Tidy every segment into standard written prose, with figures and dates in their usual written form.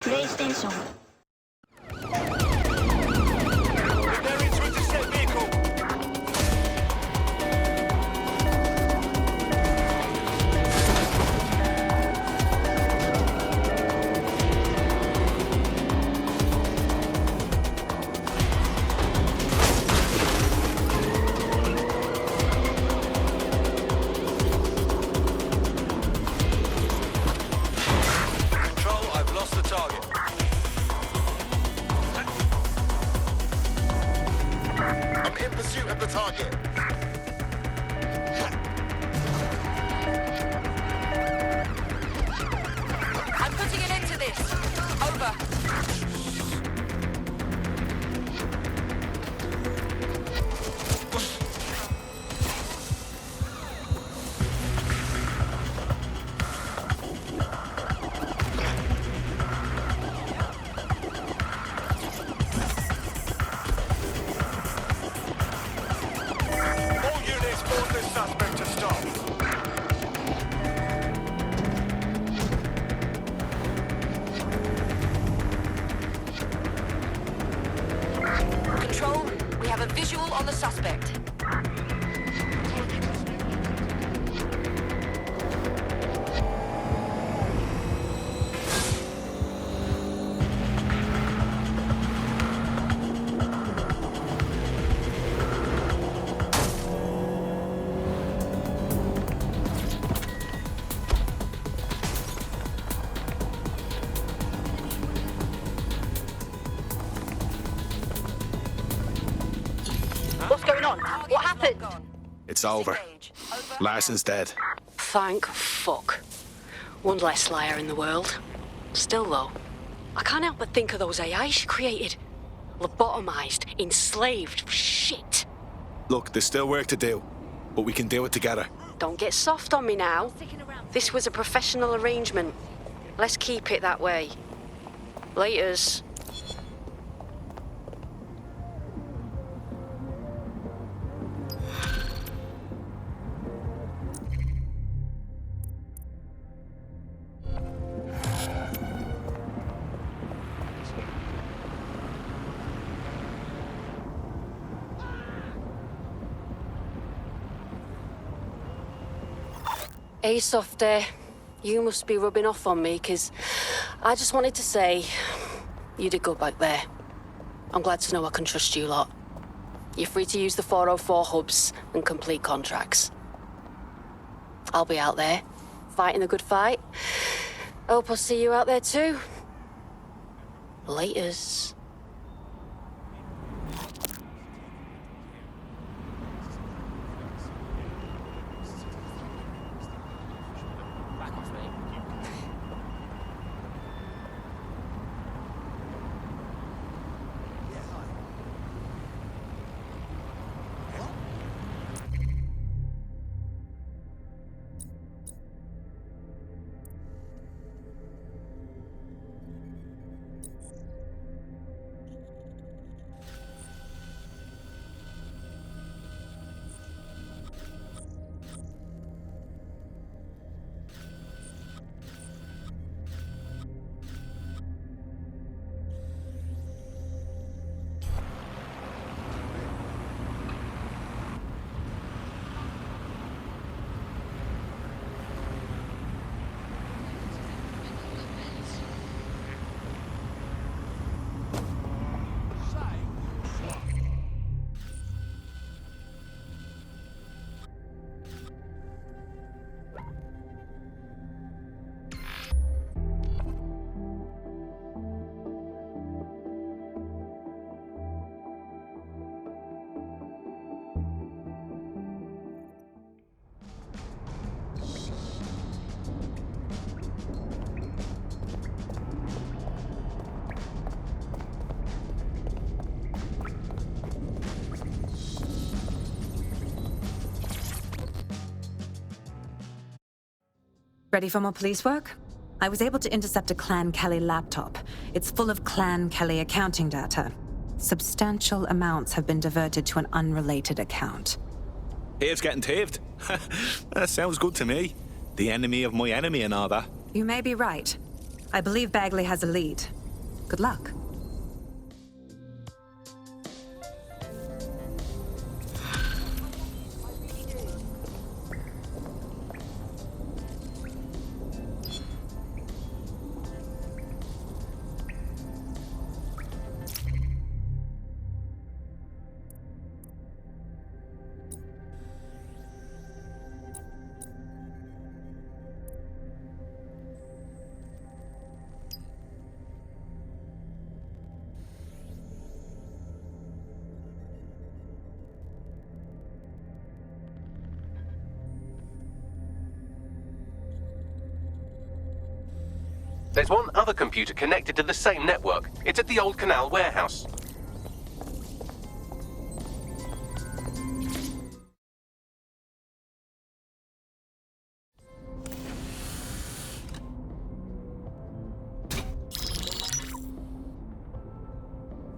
プレイステーション Preparing to intercept vehicle. Control, I've lost the target. I'm in pursuit of the target. I'm putting an end to this. Over. All units force this suspect to stop. Control, we have a visual on the suspect. What's going on? What happened? It's over. Larson's dead. Thank fuck. One less liar in the world. Still though, I can't help but think of those AI she created. Lobotomized, enslaved, shit. Look, there's still work to do, but we can do it together. Don't get soft on me now. This was a professional arrangement. Let's keep it that way. Laters. Hey, Softy. You must be rubbing off on me, 'cause I just wanted to say you did good back there. I'm glad to know I can trust you lot. You're free to use the 404 hubs and complete contracts. I'll be out there, fighting the good fight. Hope I'll see you out there too. Laters. Ready for more police work? I was able to intercept a Clan Kelly laptop. It's full of Clan Kelly accounting data. Substantial amounts have been diverted to an unrelated account. Tave's getting taved. That sounds good to me. The enemy of my enemy and all that. You may be right. I believe Bagley has a lead. Good luck. There's one other computer connected to the same network. It's at the old canal warehouse.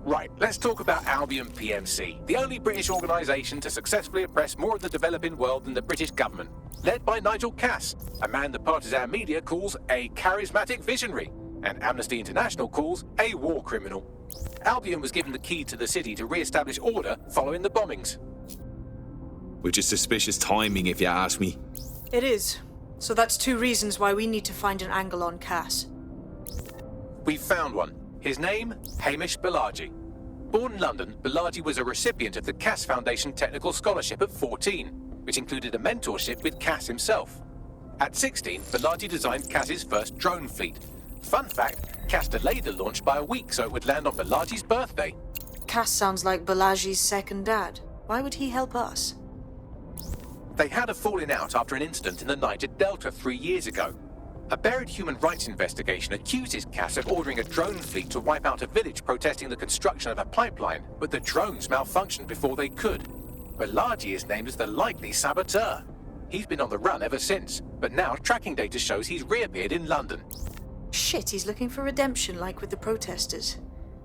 Right, let's talk about Albion PMC, the only British organisation to successfully oppress more of the developing world than the British government. Led by Nigel Cass, a man the partisan media calls a charismatic visionary, and Amnesty International calls a war criminal. Albion was given the key to the city to re-establish order following the bombings. Which is suspicious timing, if you ask me. It is. So that's two reasons why we need to find an angle on Cass. We've found one. His name, Hamish Balaji. Born in London, Balaji was a recipient of the Cass Foundation Technical Scholarship at 14, which included a mentorship with Cass himself. At 16, Balaji designed Cass's first drone fleet. Fun fact, Cass delayed the launch by a week so it would land on Balaji's birthday. Cass sounds like Balaji's second dad. Why would he help us? They had a falling out after an incident in the Niger Delta 3 years ago. A buried human rights investigation accuses Cass of ordering a drone fleet to wipe out a village protesting the construction of a pipeline, but the drones malfunctioned before they could. Balaji is named as the likely saboteur. He's been on the run ever since, but now tracking data shows he's reappeared in London. Shit, he's looking for redemption like with the protesters.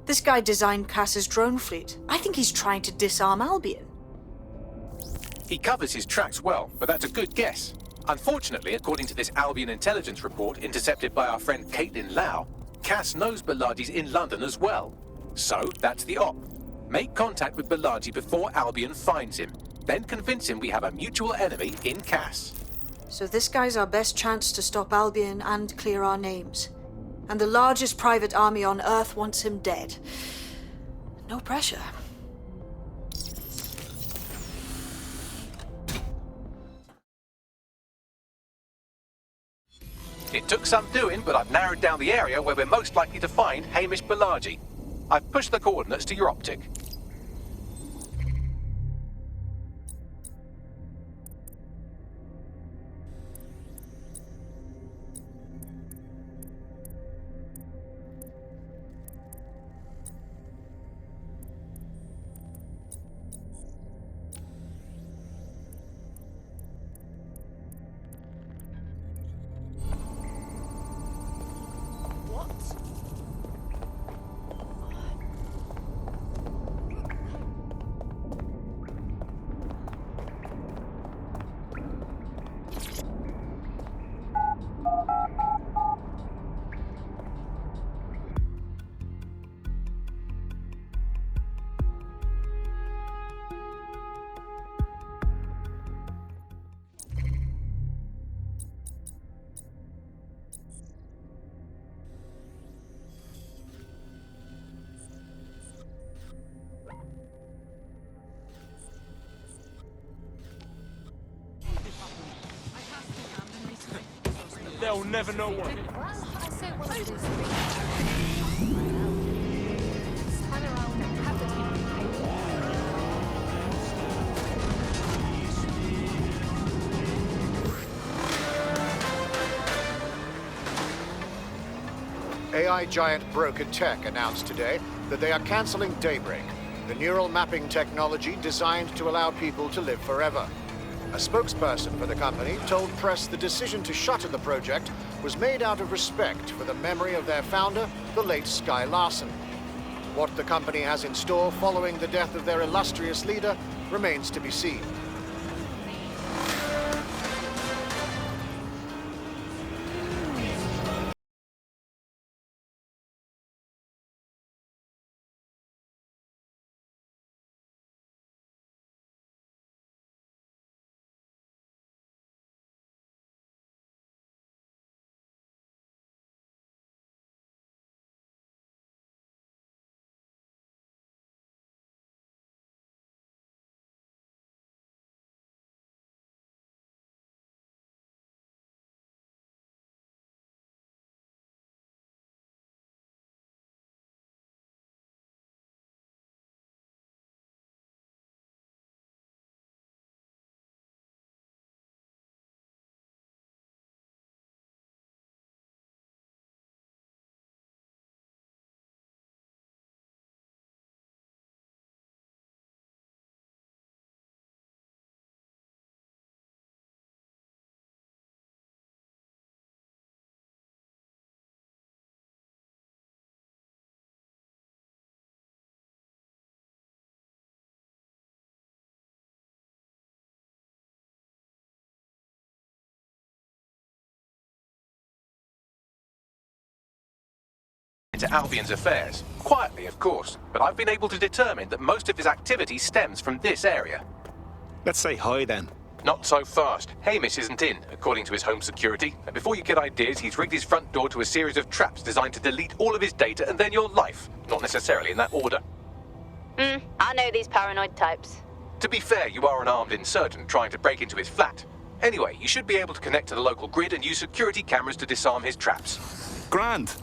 This guy designed Cass's drone fleet. I think he's trying to disarm Albion. He covers his tracks well, but that's a good guess. Unfortunately, according to this Albion intelligence report intercepted by our friend Caitlin Lau, Cass knows Balaji's in London as well. So, that's the op. Make contact with Balaji before Albion finds him. Then convince him we have a mutual enemy in Cass. So this guy's our best chance to stop Albion and clear our names. And the largest private army on Earth wants him dead. No pressure. It took some doing, but I've narrowed down the area where we're most likely to find Hamish Balaji. I've pushed the coordinates to your optic. They'll never know what. AI giant Broker Tech announced today that they are canceling Daybreak, the neural mapping technology designed to allow people to live forever. A spokesperson for the company told press the decision to shutter the project was made out of respect for the memory of their founder, the late Sky Larson. What the company has in store following the death of their illustrious leader remains to be seen. into Albion's affairs. Quietly, of course, but I've been able to determine that most of his activity stems from this area. Let's say hi then. Not so fast. Hamish isn't in, according to his home security. And before you get ideas, he's rigged his front door to a series of traps designed to delete all of his data and then your life. Not necessarily in that order. I know these paranoid types. To be fair, you are an armed insurgent trying to break into his flat. Anyway, you should be able to connect to the local grid and use security cameras to disarm his traps. Grand.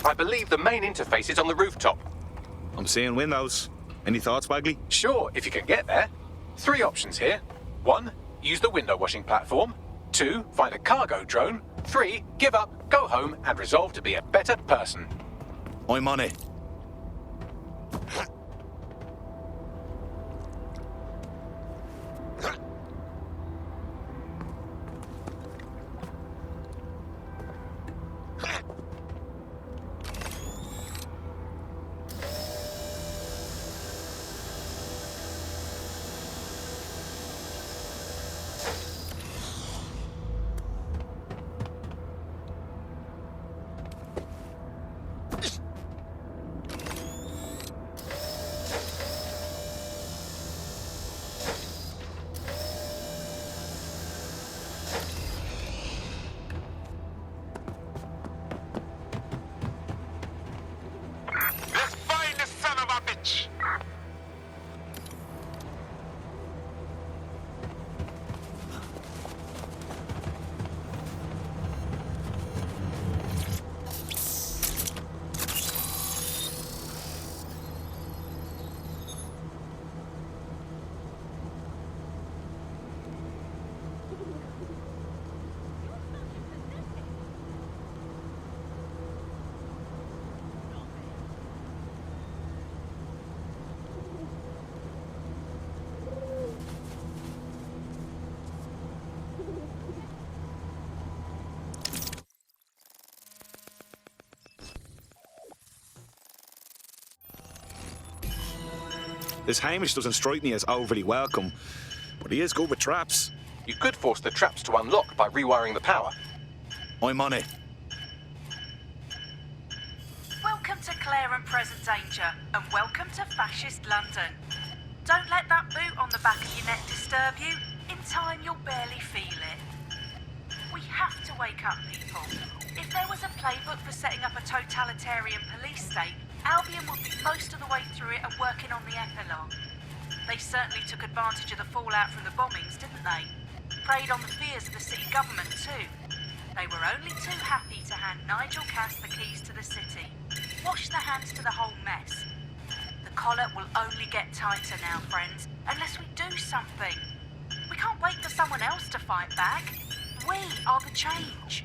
I believe the main interface is on the rooftop. I'm seeing windows. Any thoughts, Bagley? Sure, if you can get there. 3 options here. 1, use the window washing platform. 2, find a cargo drone. 3, give up, go home, and resolve to be a better person. I'm on it. Let's find the son of a bitch! This Hamish doesn't strike me as overly welcome, but he is good with traps. You could force the traps to unlock by rewiring the power. I'm on it. Welcome to Clare and Present Danger, and welcome to Fascist London. Don't let that boot on the back of your neck disturb you. In time, you'll barely feel it. We have to wake up, people. If there was a playbook for setting up a totalitarian police state, Albion would be most of the way through it and working on the epilogue. They certainly took advantage of the fallout from the bombings, didn't they? Preyed on the fears of the city government, too. They were only too happy to hand Nigel Cass the keys to the city. Wash their hands to the whole mess. The collar will only get tighter now, friends, unless we do something. We can't wait for someone else to fight back. We are the change.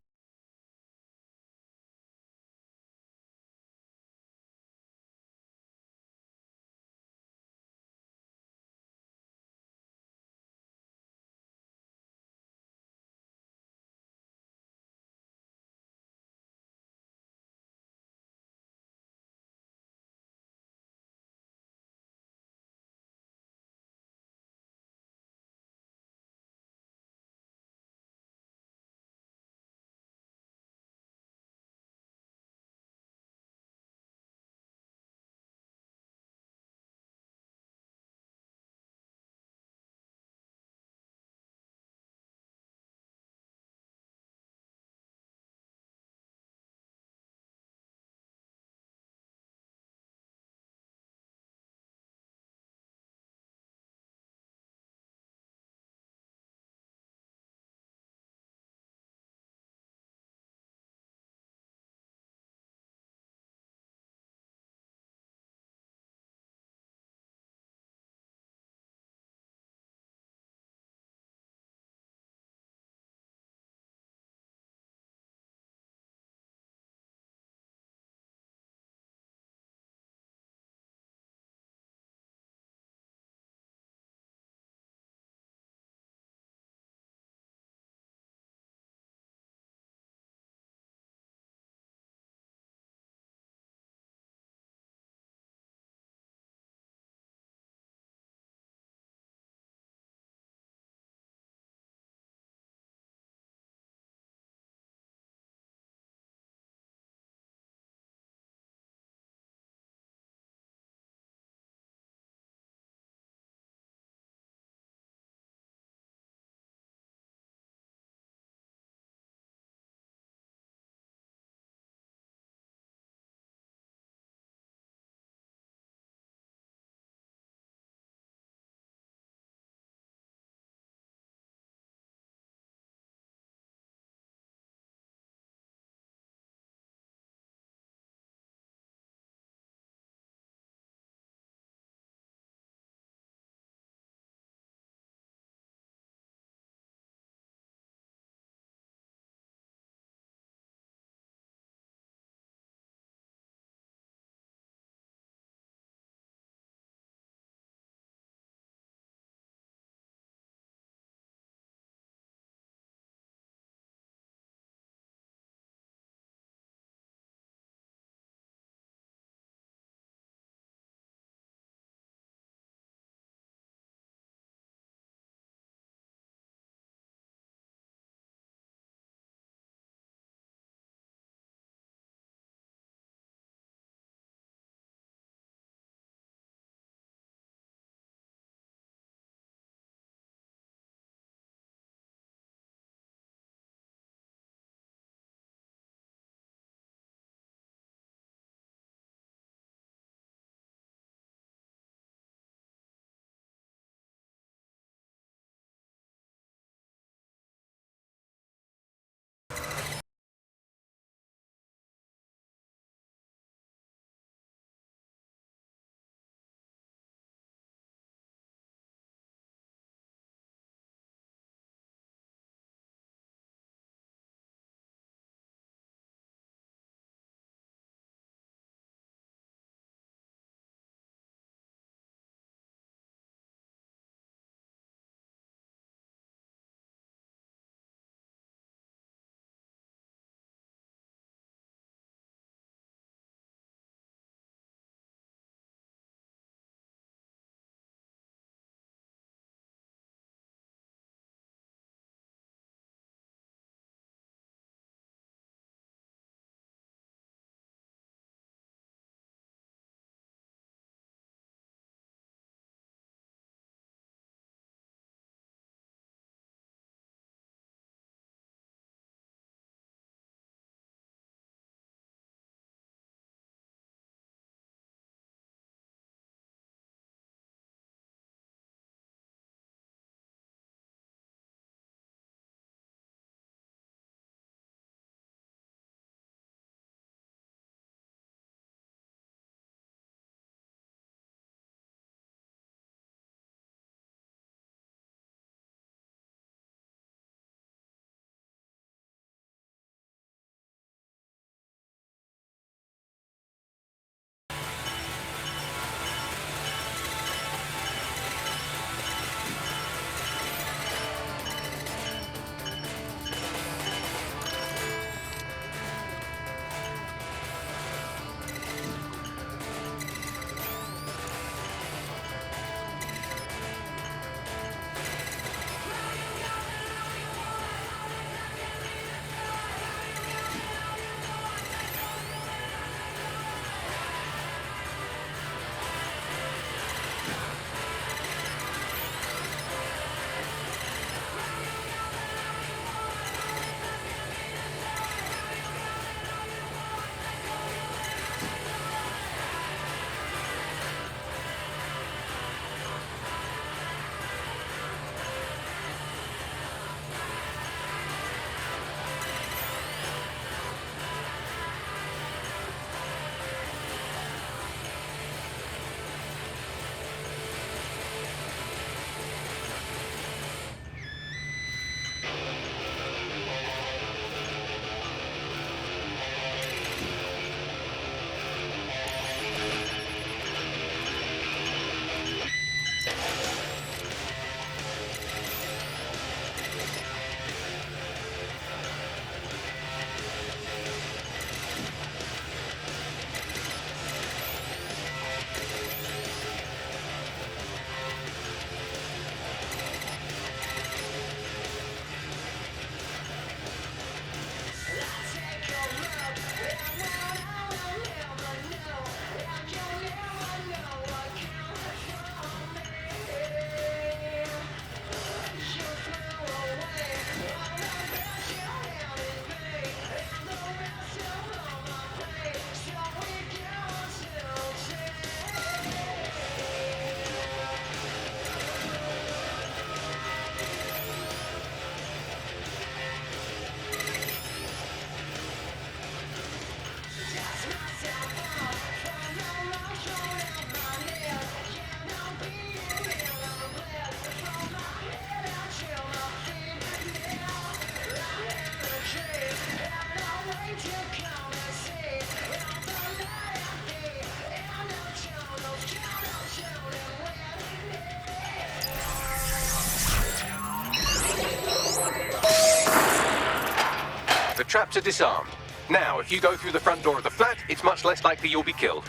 traps are disarmed. Now, if you go through the front door of the flat, it's much less likely you'll be killed.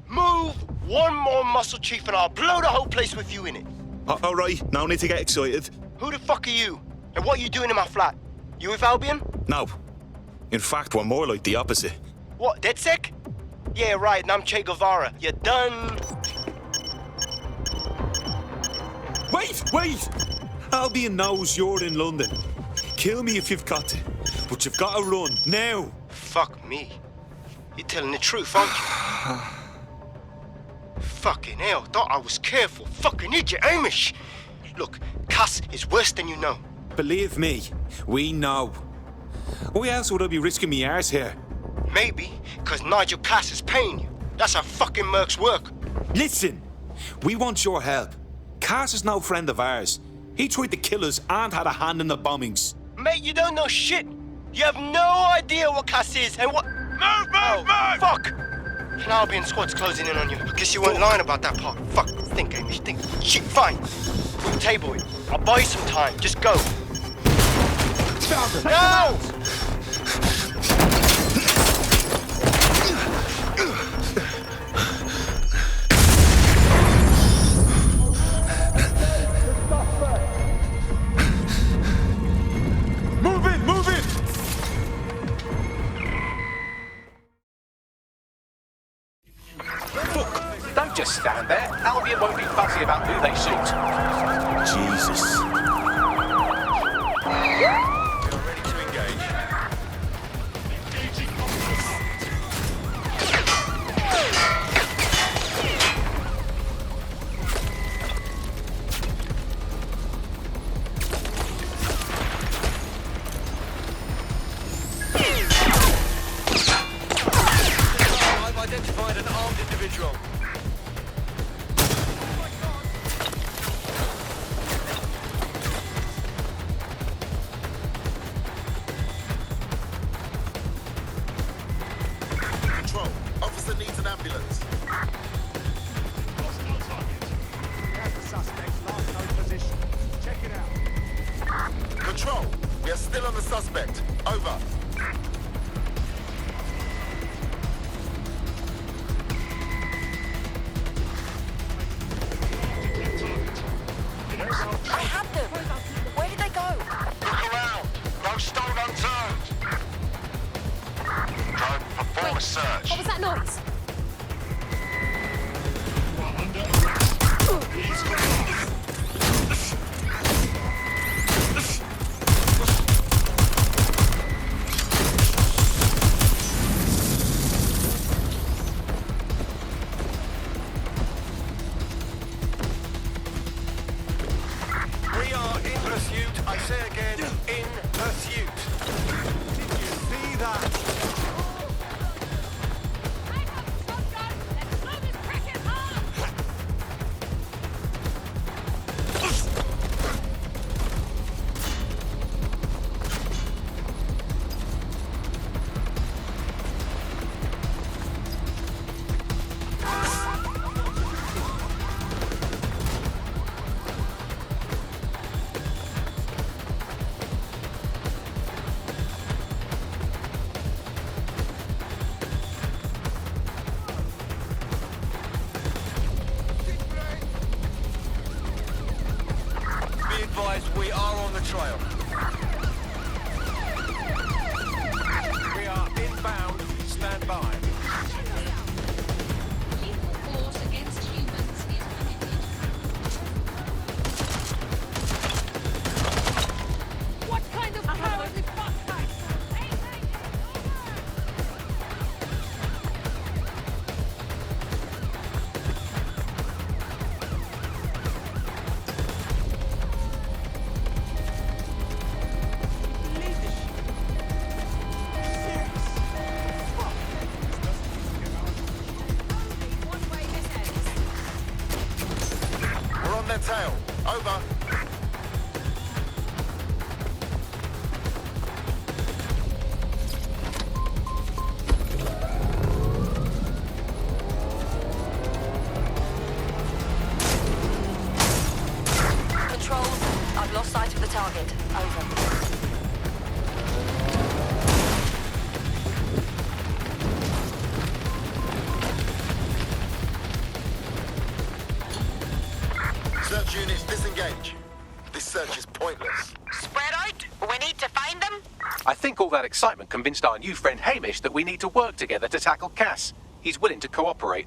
Move one more muscle, Chief, and I'll blow the whole place with you in it. All right, no need to get excited. Who the fuck are you? And what are you doing in my flat? You with Albion? No. In fact, we're more like the opposite. What, DedSec? Yeah, right, and I'm Che Guevara. You done? Wait! Albion knows you're in London. Kill me if you've got to, but you've got to run, now. Fuck me. You're telling the truth, aren't you? Fucking hell, thought I was careful. Fucking idiot, Amish. Look, Cass is worse than you know. Believe me, we know. Why else would I be risking me arse here? Maybe, because Nigel Cass is paying you. That's how fucking mercs work. Listen, we want your help. Cass is no friend of ours. He tried to kill us and had a hand in the bombings. Mate, you don't know shit. You have no idea what Cass is and what... Move! Fuck! An Albion squad's closing in on you. I guess you weren't lying about that part. Fuck, think, Amish, think. Shit, fine. We'll table it. I'll buy you some time. Just go. No! Move it! Don't just stand there. Albion won't be fussy about who they shoot. Jesus. You're ready to engage. I've identified an armed individual. Control. Officer needs an ambulance. Control. We are still on the suspect. Over. I had them. Where did they go? Look around. No stone unturned. Drone, perform a search. What was that noise? We are in pursuit. I say again, in pursuit. Did you see that? trail. We are inbound. Stand by. Lethal force against humans is permitted. What kind of cowardly fuck? We're on their tail. Over. Control, I've lost sight of the target. Over. Search units disengage. This search is pointless. Spread out. We need to find them. I think all that excitement convinced our new friend Hamish that we need to work together to tackle Cass. He's willing to cooperate.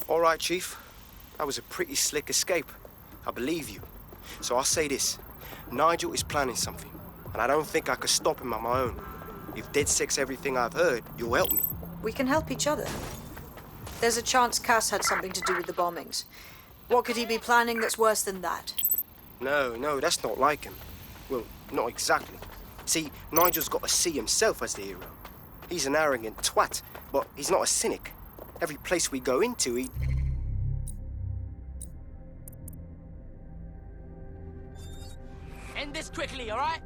All right, Chief. That was a pretty slick escape. I believe you. So I'll say this. Nigel is planning something, and I don't think I could stop him on my own. If DedSec's everything I've heard, you'll help me. We can help each other. There's a chance Cass had something to do with the bombings. What could he be planning that's worse than that? No, that's not like him. Well, not exactly. See, Nigel's got to see himself as the hero. He's an arrogant twat, but he's not a cynic. Every place we go into, he... End this quickly, all right?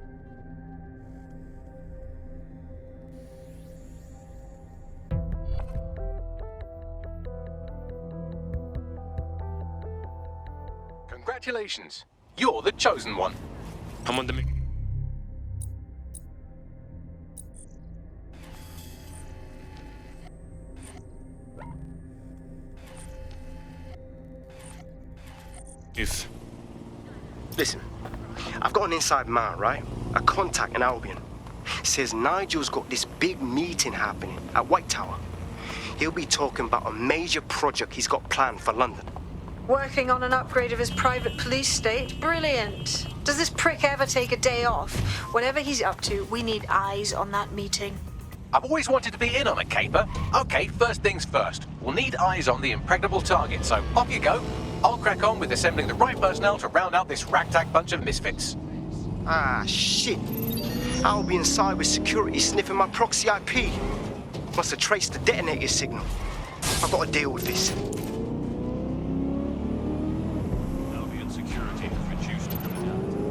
Congratulations. You're the chosen one. I'm on the... If... Listen, I've got an inside man, right? A contact in Albion. Says Nigel's got this big meeting happening at White Tower. He'll be talking about a major project he's got planned for London. Working on an upgrade of his private police state? Brilliant. Does this prick ever take a day off? Whatever he's up to, we need eyes on that meeting. I've always wanted to be in on a caper. Okay, first things first. We'll need eyes on the impregnable target, so off you go. I'll crack on with assembling the right personnel to round out this ragtag bunch of misfits. Ah, shit. Albion cybersecurity sniffing my proxy IP. Must have traced the detonator signal. I've got to deal with this. Albion security has reduced criminality.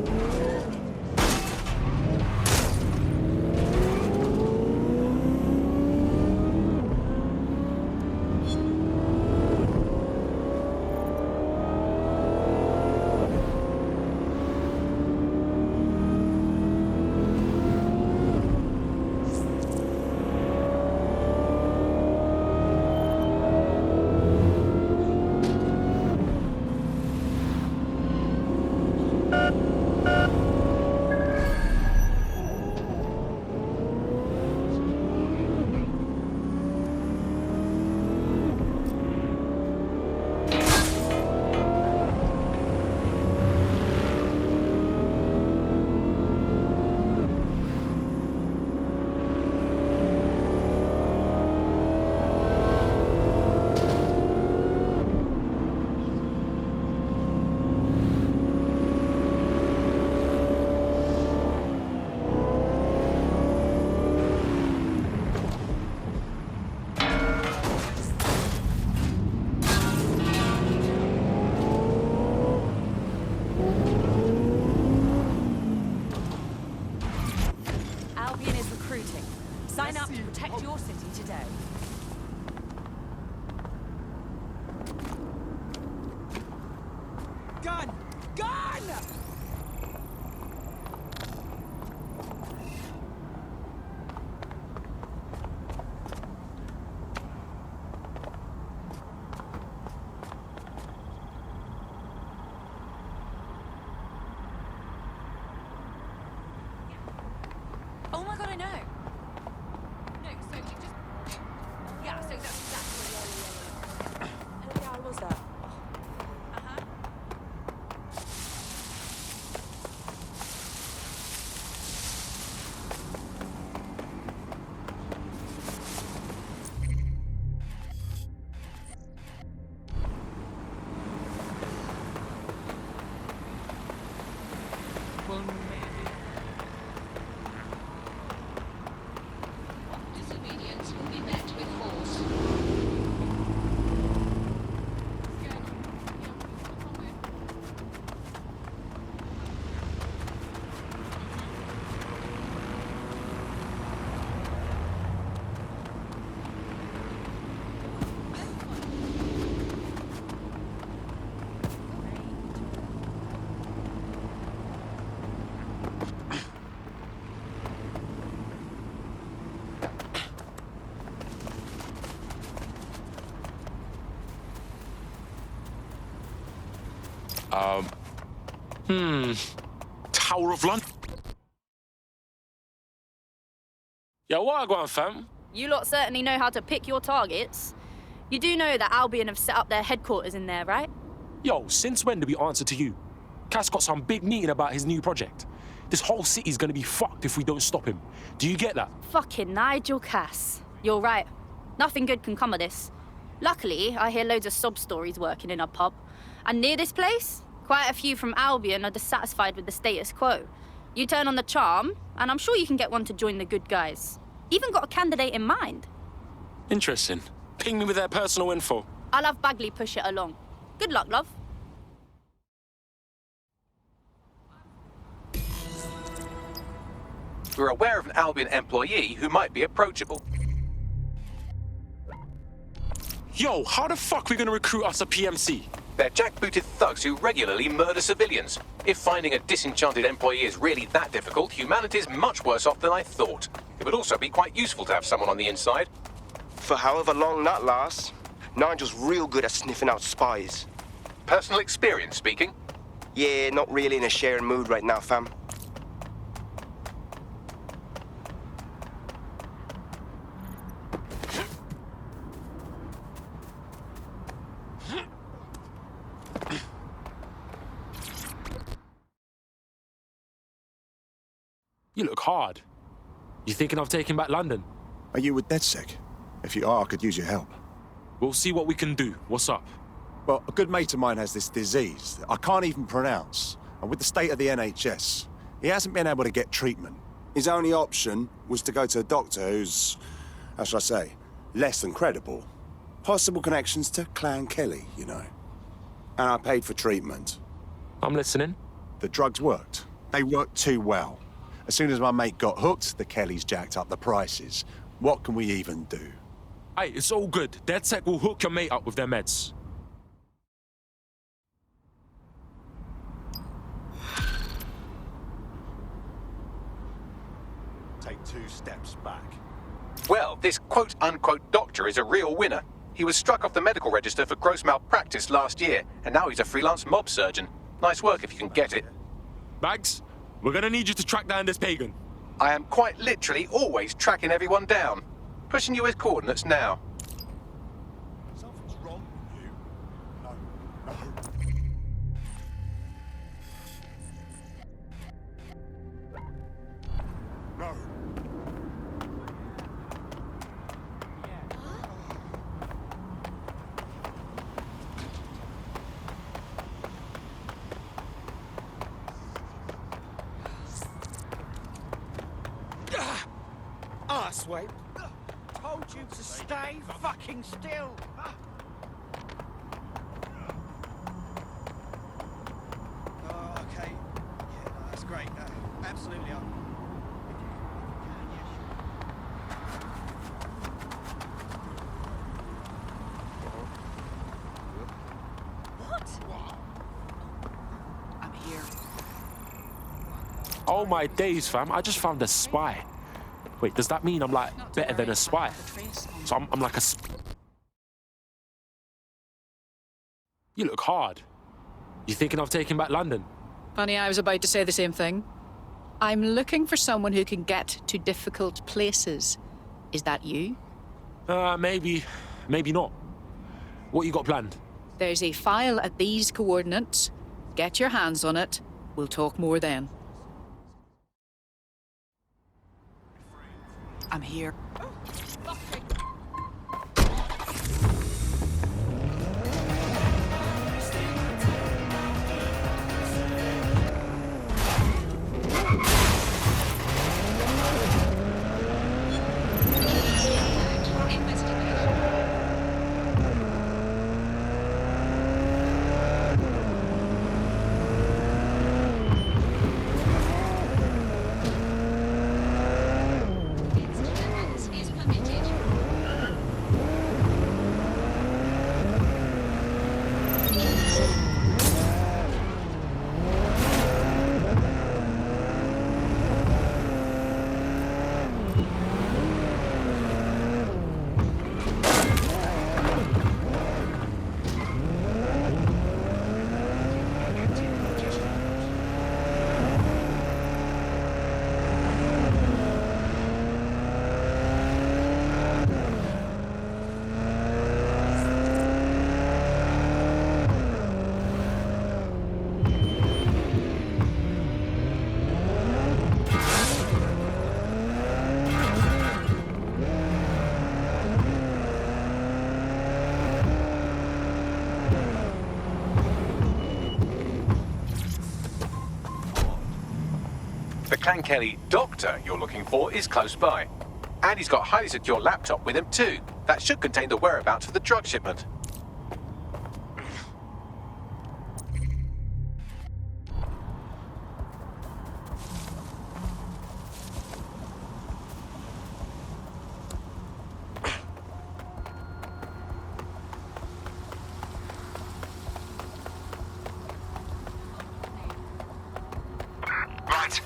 Sign up to protect your city today. Gun! Gun! Tower of London. Yo, what I going, fam? You lot certainly know how to pick your targets. You do know that Albion have set up their headquarters in there, right? Yo, since when do we answer to you? Cass got some big meeting about his new project. This whole city's gonna be fucked if we don't stop him. Do you get that? Fucking Nigel Cass. You're right. Nothing good can come of this. Luckily, I hear loads of sob stories working in a pub. And near this place, quite a few from Albion are dissatisfied with the status quo. You turn on the charm, and I'm sure you can get one to join the good guys. Even got a candidate in mind. Interesting. Ping me with their personal info. I'll have Bagley push it along. Good luck, love. We're aware of an Albion employee who might be approachable. Yo, how the fuck are we gonna recruit us a PMC? They're jackbooted thugs who regularly murder civilians. If finding a disenchanted employee is really that difficult, humanity's much worse off than I thought. It would also be quite useful to have someone on the inside. For however long that lasts, Nigel's real good at sniffing out spies. Personal experience speaking? Yeah, not really in a sharing mood right now, fam. You look hard. You thinking of taking back London? Are you with DedSec? If you are, I could use your help. We'll see what we can do. What's up? Well, a good mate of mine has this disease that I can't even pronounce. And with the state of the NHS, he hasn't been able to get treatment. His only option was to go to a doctor who's, how shall I say, less than credible. Possible connections to Clan Kelly, you know. And I paid for treatment. I'm listening. The drugs worked. They worked too well. As soon as my mate got hooked, the Kellys jacked up the prices. What can we even do? Hey, it's all good. DedSec will hook your mate up with their meds. Take 2 steps back. Well, this quote-unquote doctor is a real winner. He was struck off the medical register for gross malpractice last year, and now he's a freelance mob surgeon. Nice work if you can get it. Bags, we're gonna need you to track down this pagan. I am quite literally always tracking everyone down. Pushing you his coordinates now. Something's wrong with you. No. No. Arseway. Told you to stay fucking still. Oh, okay. Yeah, no, that's great. Absolutely. What? I'm here. Oh my days, fam. I just found a spy. Wait, does that mean I'm like better than a spy? So I'm like a You look hard. You thinking of taking back London? Funny, I was about to say the same thing. I'm looking for someone who can get to difficult places. Is that you? Maybe not. What you got planned? There's a file at these coordinates. Get your hands on it. We'll talk more then. I'm here. The Clan Kelly doctor you're looking for is close by. And he's got a highly secure laptop with him too. That should contain the whereabouts of the drug shipment. Right.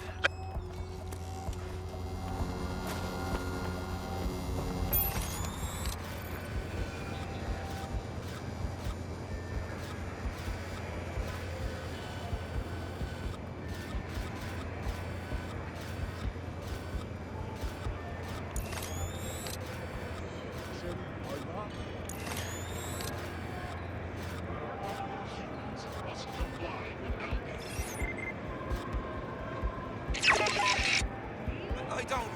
I don't.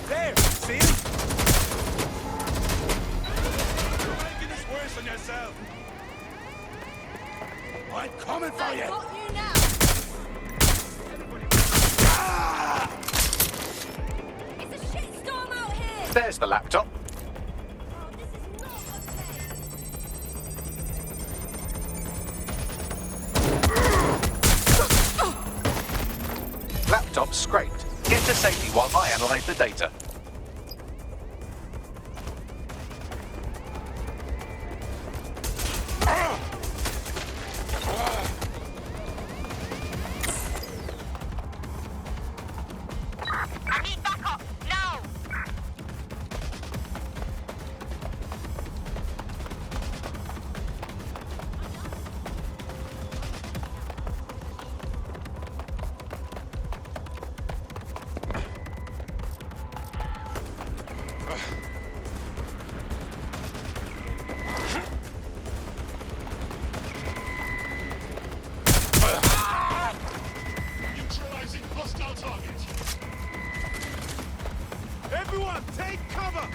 There, see him? You're making this worse on yourself. I'm coming for you. Got you now. It's a shitstorm out here. There's the laptop. Laptop scraped. Get to safety while I analyze the data. I need backup now. Neutralizing hostile target. Everyone, take cover.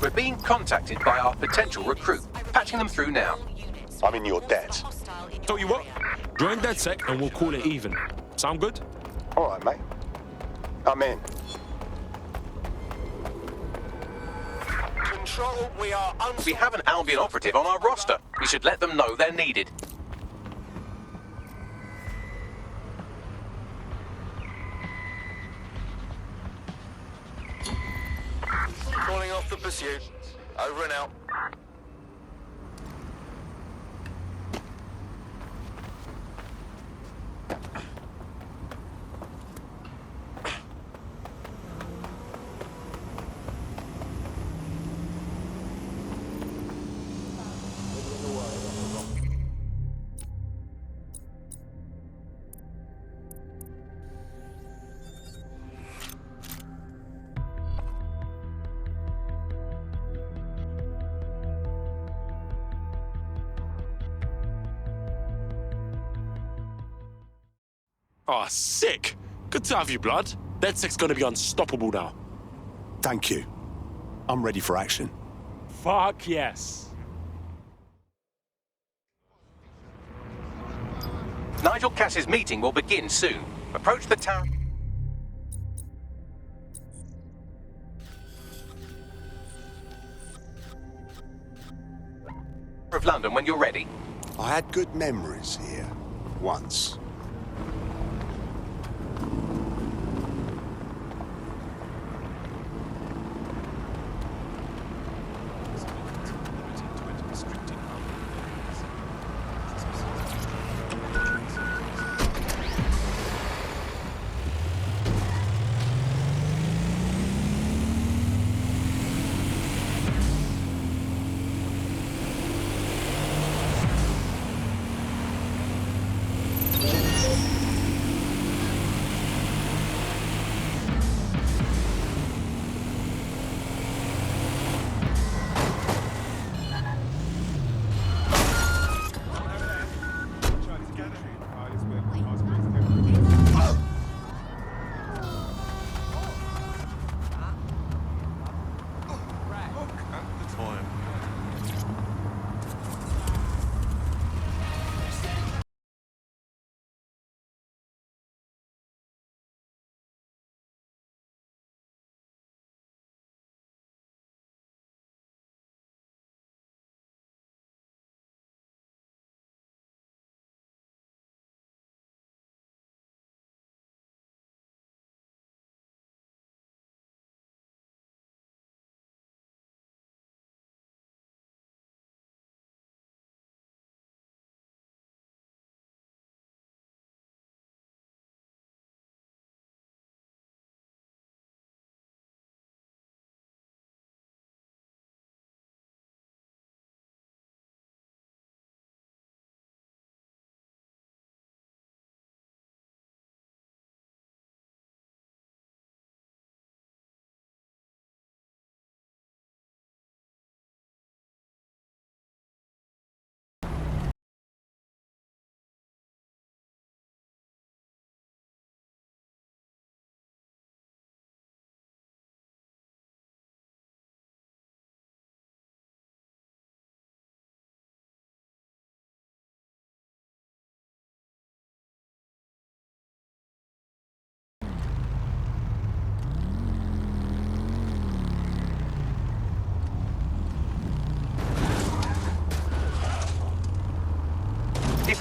We're being contacted by our potential recruit. Patching them through now. I'm in your debt. Tell you what, join DedSec and we'll call it even. Sound good? All right, mate. I'm in. Control, we are We have an Albion operative on our roster. We should let them know they're needed. calling off the pursuit. Over and out. Oh, sick. Good to have you, blood. DedSec's gonna be unstoppable now. Thank you. I'm ready for action. Fuck yes. Nigel Cass's meeting will begin soon. Approach the tower of London when you're ready. I had good memories here. Once.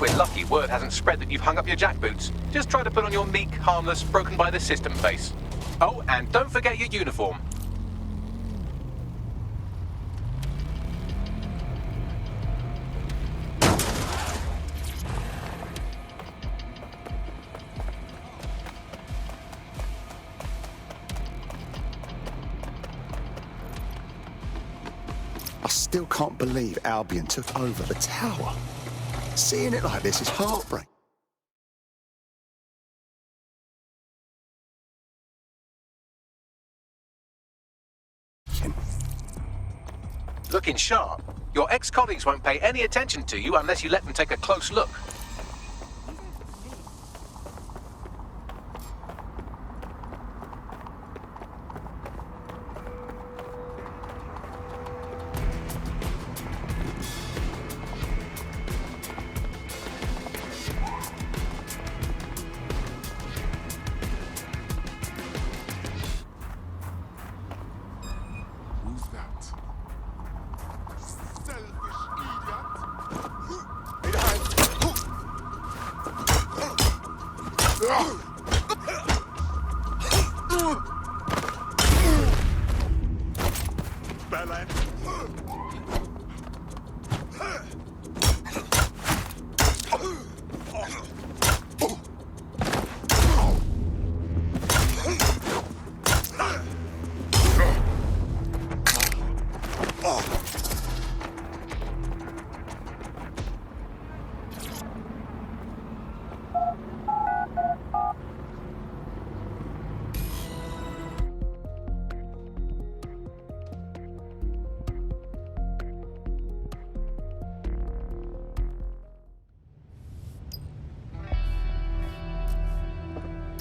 we're lucky word hasn't spread that you've hung up your jackboots. Just try to put on your meek, harmless, broken by the system face. Oh, and don't forget your uniform. I still can't believe Albion took over the tower. Seeing it like this is heartbreaking. Looking sharp. Your ex-colleagues won't pay any attention to you unless you let them take a close look. Who's that? Selfish idiot! Bella.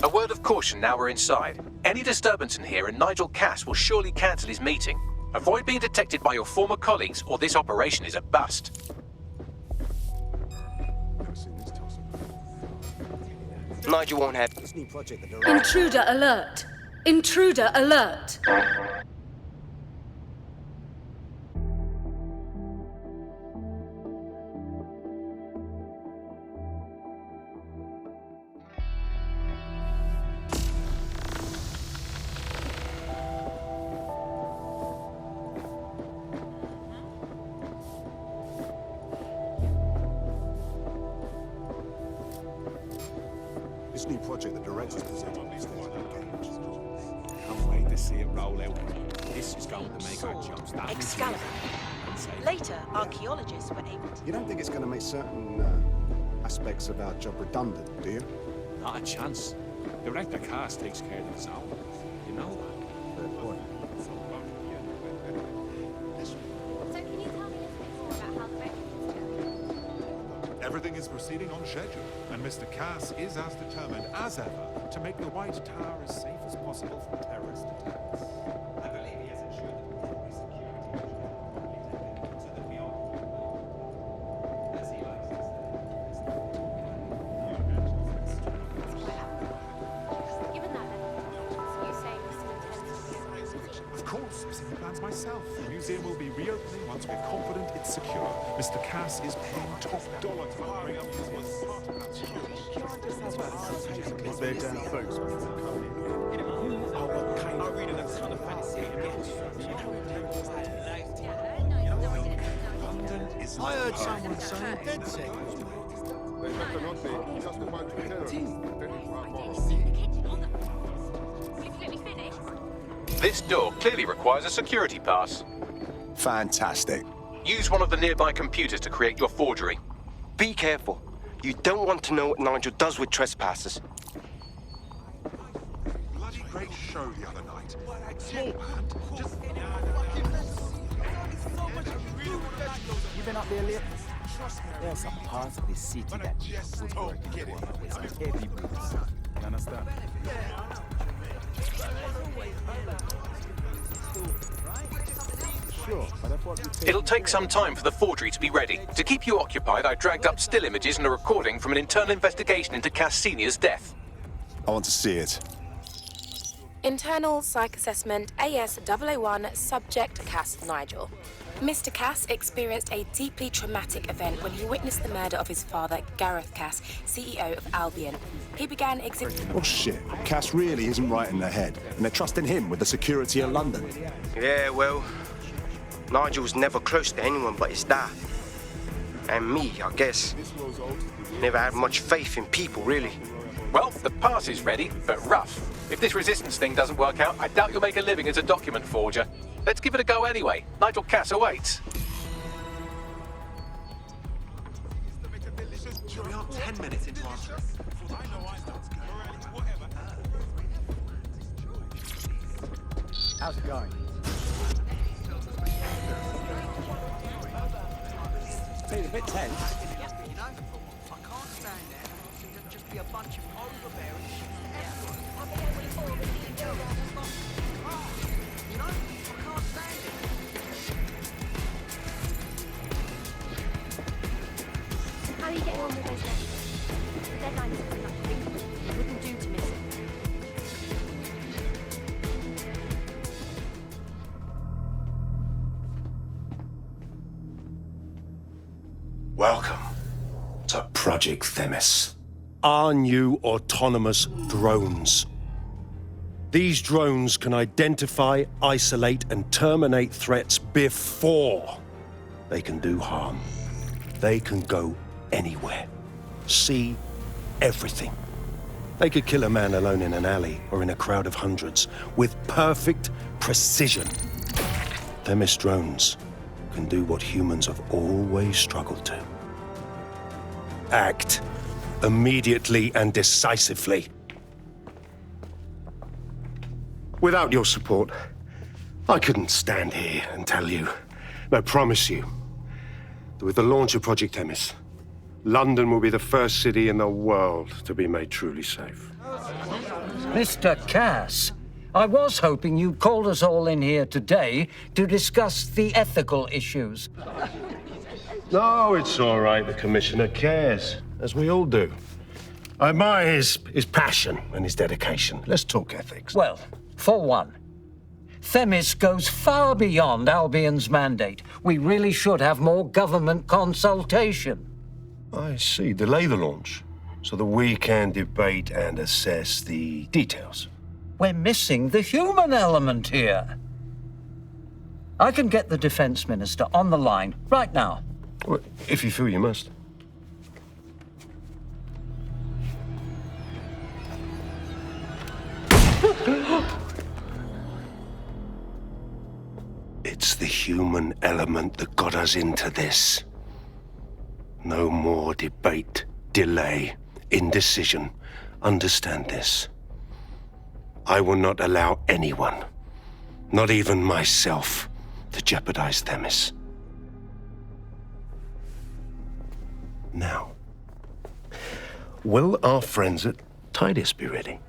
A word of caution now we're inside. Any disturbance in here and Nigel Cass will surely cancel his meeting. Avoid being detected by your former colleagues or this operation is a bust. Nigel won't have... Intruder alert! Intruder alert! This new project the director's presented on these days. Can't wait to see it roll out. This is going to make our jobs that Excalibur. Later, archaeologists were able to... You don't think it's going to make certain aspects of our job redundant, do you? Not a chance. Director Cass takes care of his own. You know that. Fair point. Everything is proceeding on schedule, and Mr. Cass is as determined as ever to make the White Tower as safe as possible from terrorist attacks. I believe he has ensured that every security measure is so that we are, as he likes to say. Of course, I've seen the plans myself. The museum will be reopening once we're confident it's secure. Mr. Cass is paying top dollar to bring up his one part of that security. Is there down folks? I heard someone saying dead sick. This door clearly requires a security pass. Fantastic. Use one of the nearby computers to create your forgery. Be careful. You don't want to know what Nigel does with trespassers. Bloody great show the other night. Small hand. Just... You been up there lately? There are some parts of the city that would work with some heavy boots. You understand? Sure, but I thought It'll take some time for the forgery to be ready. To keep you occupied, I dragged up still images and a recording from an internal investigation into Cass Sr.'s death. I want to see it. Internal Psych Assessment AS001 Subject Cass Nigel. Mr. Cass experienced a deeply traumatic event when he witnessed the murder of his father, Gareth Cass, CEO of Albion. He began exhibiting... Oh shit, Cass really isn't right in the head, and they're trusting him with the security of London. Yeah, well, Nigel's never close to anyone but his dad. And me, I guess. Never had much faith in people, really. Well, the pass is ready, but rough. If this resistance thing doesn't work out, I doubt you'll make a living as a document forger. Let's give it a go anyway. Nigel Cass awaits. We are 10 minutes into our trip. How's it going? It's a bit tense. You know, I can't stand there and see them just be a bunch of overbearing shit. You know, I can't stand it. How are you getting on with those lectures? The deadline is coming up quickly. It wouldn't do to miss it. Welcome to Project Themis. Our new autonomous drones. These drones can identify, isolate, and terminate threats before they can do harm. They can go anywhere, see everything. They could kill a man alone in an alley or in a crowd of hundreds with perfect precision. Themis drones can do what humans have always struggled to. Act immediately and decisively. Without your support, I couldn't stand here and tell you, I promise you, that with the launch of Project Themis, London will be the first city in the world to be made truly safe. Mr. Cass, I was hoping you'd called us all in here today to discuss the ethical issues. No, it's all right. The Commissioner cares, as we all do. I admire his passion and his dedication. Let's talk ethics. Well, for one, Themis goes far beyond Albion's mandate. We really should have more government consultation. I see. Delay the launch so that we can debate and assess the details. We're missing the human element here. I can get the Defense Minister on the line right now. Well, if you feel you must. It's the human element that got us into this. No more debate, delay, indecision. Understand this. I will not allow anyone, not even myself, to jeopardize Themis. Now, will our friends at Tidus be ready?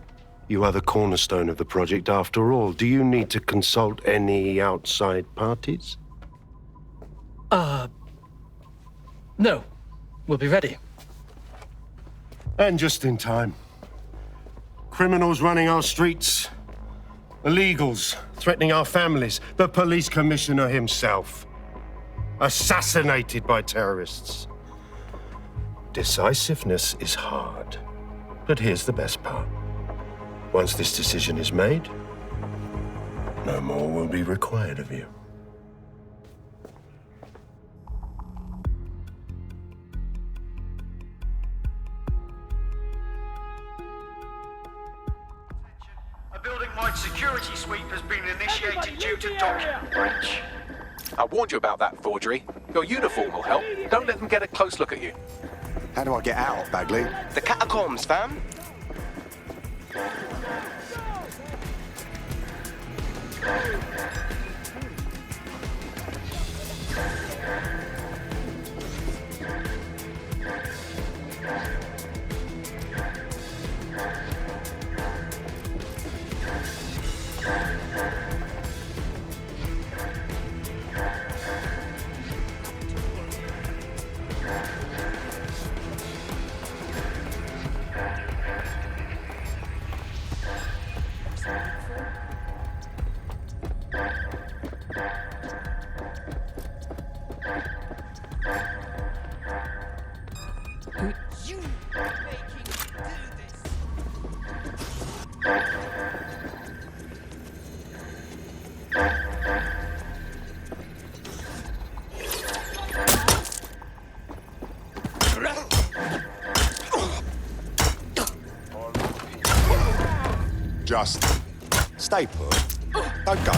You are the cornerstone of the project after all. Do you need to consult any outside parties? No. We'll be ready. And just in time. Criminals running our streets. Illegals threatening our families. The police commissioner himself. Assassinated by terrorists. Decisiveness is hard. But here's the best part. Once this decision is made, no more will be required of you. A building-wide security sweep has been initiated due to document breach. I warned you about that forgery. Your uniform will help. Don't let them get a close look at you. How do I get out, Bagley? The catacombs, fam. just stay put. Don't go.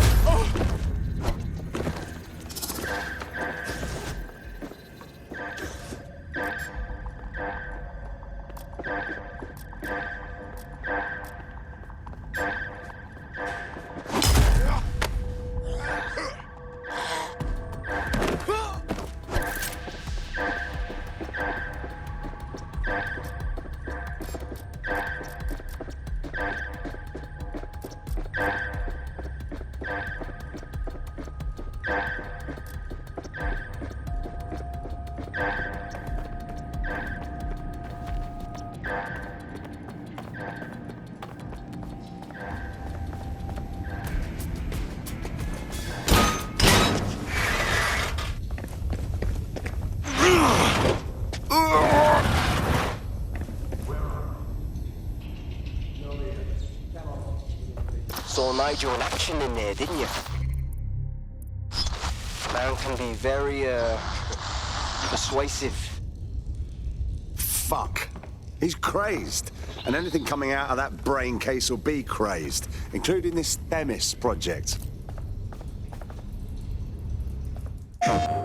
Saw Nigel in action in there, didn't you? Man can be very, persuasive. Fuck. He's crazed. And anything coming out of that brain case will be crazed, including this Themis project.